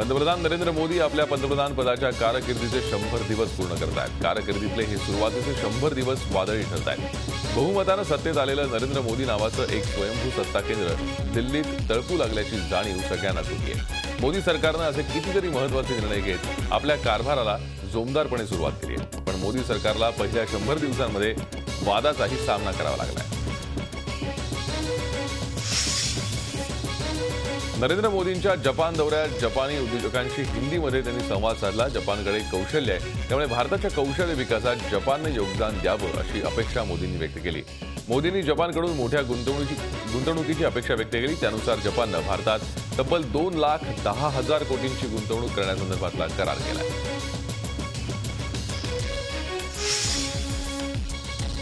पंतप्रधान नरेंद्र मोदी आपल्या पंतप्रधान पदाच्या कारकिर्दीचे 100 दिवस पूर्ण करत आहेत। कारकिर्दीतले हे सुरुवातीचे 100 दिवस वादळी ठरत आहेत। बहुमतानं सत्तेत आलेलं नरेंद्र मोदी नावाचं एक स्वयंभू सत्ता केंद्र दिल्लीत तळपू लागल्याची जाणीव सगळ्यांनाच होती आहे। मोदी सरकारनं असे कितीतरी महत्त्वाचे निर्णय घेत आपल्या कारभाराला जोमदारपणे सुरुवात केली आहे। पण मोदी सरकारला पहिल्या 100 दिवसांमध्ये वादाचाही सामना करावा लागला आहे। नरेंद्र मोदींच्या जपान दौऱ्यात जपानी उद्योजकांशी हिंदीमध्ये त्यांनी संवाद साधला। जपानकडे कौशल्य आहे, त्यामुळे भारताच्या कौशल्य विकासात जपानने योगदान द्यावं अशी अपेक्षा मोदींनी व्यक्त केली। मोदींनी जपानकडून मोठ्या गुंतवणुकीची अपेक्षा व्यक्त केली। त्यानुसार जपाननं भारतात तब्बल 2,10,000 कोटींची गुंतवणूक करण्यासंदर्भातला करार केला।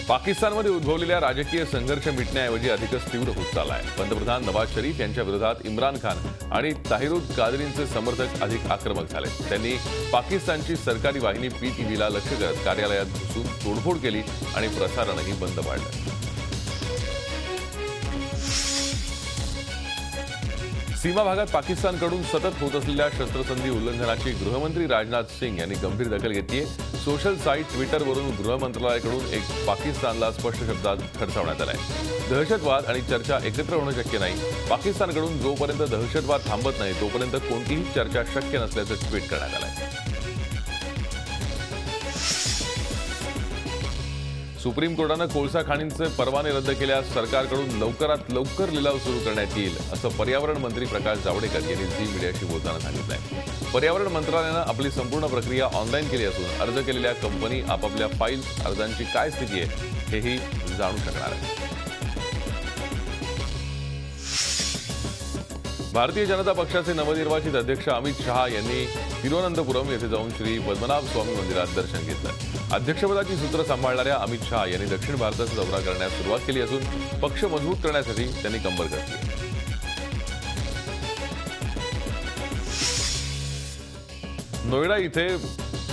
पाकिस्तानमध्ये उद्भवलेल्या राजकीय संघर्ष मिटण्याऐवजी अधिकच तीव्र होत चालला आहे। पंतप्रधान नवाज शरीफ यांच्या विरोधात इम्रान खान आणि ताहिरुद्दीन कादरींचे समर्थक अधिक आक्रमक झाले। त्यांनी पाकिस्तानची सरकारी वाहिनी PTVला लक्ष्य करत कार्यालयात घुसून तोडफोड केली आणि प्रसारणही बंद पाडलं। सीमा भागात पाकिस्तानकडून सतत होत असलेल्या शस्त्रसंधी उल्लंघनाची गृहमंत्री राजनाथ सिंग यांनी गंभीर दखल घेतली आहे। सोशल साईट ट्विटरवरून गृह मंत्रालयाकडून एक पाकिस्तानला स्पष्ट शब्दात खडसावण्यात आलाय। दहशतवाद आणि चर्चा एकत्र होणं शक्य नाही। पाकिस्तानकडून जोपर्यंत दहशतवाद थांबत नाही तोपर्यंत कोणतीही चर्चा शक्य नसल्याचं ट्विट करण्यात आलंय। सुप्रीम कोर्टानं कोळसा खाणींचे परवाने रद्द केल्यास सरकारकडून लवकरात लवकर लिलाव सुरू करण्यात येईल असं पर्यावरण मंत्री प्रकाश जावडेकर यांनी झी मीडियाशी बोलताना सांगितलंय। पर्यावरण मंत्रालयानं आपली संपूर्ण प्रक्रिया ऑनलाईन केली असून अर्ज केलेल्या कंपनी आपापल्या फाईल्स अर्जांची काय स्थिती आहे हेही जाणू शकणार आहे। भारतीय जनता पक्षाचे नवनिर्वाचित अध्यक्ष अमित शहा यांनी तिरुवनंतपुरम येथे जाऊन श्री पद्मनाभ स्वामी मंदिरात दर्शन घेतलं। अध्यक्षपदाची सूत्र सांभाळणाऱ्या अमित शहा यांनी दक्षिण भारताचा दौरा करण्यास सुरुवात केली असून पक्ष मजबूत करण्यासाठी त्यांनी कंबर कसली। नोएडा इथे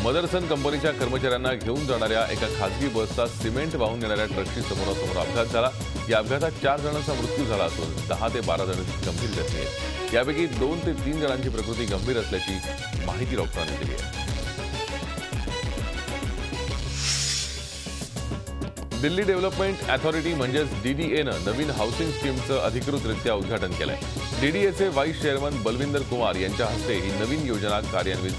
मदरसन कंपनीच्या कर्मचाऱ्यांना घेऊन जाणाऱ्या एका खासगी बसचा सिमेंट वाहून नेणाऱ्या ट्रकशी समोरासमोर अपघात झाला। या अपघातात 4 जणांचा मृत्यू झाला असून 10 ते 12 जण गंभीर जखमी आहेत। यापैकी 2 ते 3 जणांची प्रकृती गंभीर असल्याची माहिती डॉक्टरांनी दिली आहे। दिल्ली डेव्हलपमेंट अथॉरिटी म्हणजेच DDAनं नवीन हाऊसिंग स्कीमचं अधिकृतरित्या उद्घाटन केलंय। DDAचे व्हाईस चेअरमन बलविंदर कुमार यांच्या हस्ते ही नवीन योजना कार्यान्वित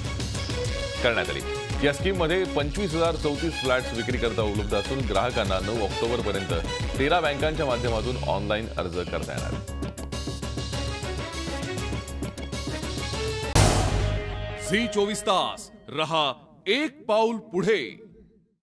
करण्यात आली। या स्कीममध्ये 25,034 फ्लॅट्स विक्रीकरता उपलब्ध असून ग्राहकांना 9 ऑक्टोबरपर्यंत 13 बँकांच्या माध्यमातून ऑनलाईन अर्ज करता येणार। झी 24 तास रहा एक पाऊल पुढे।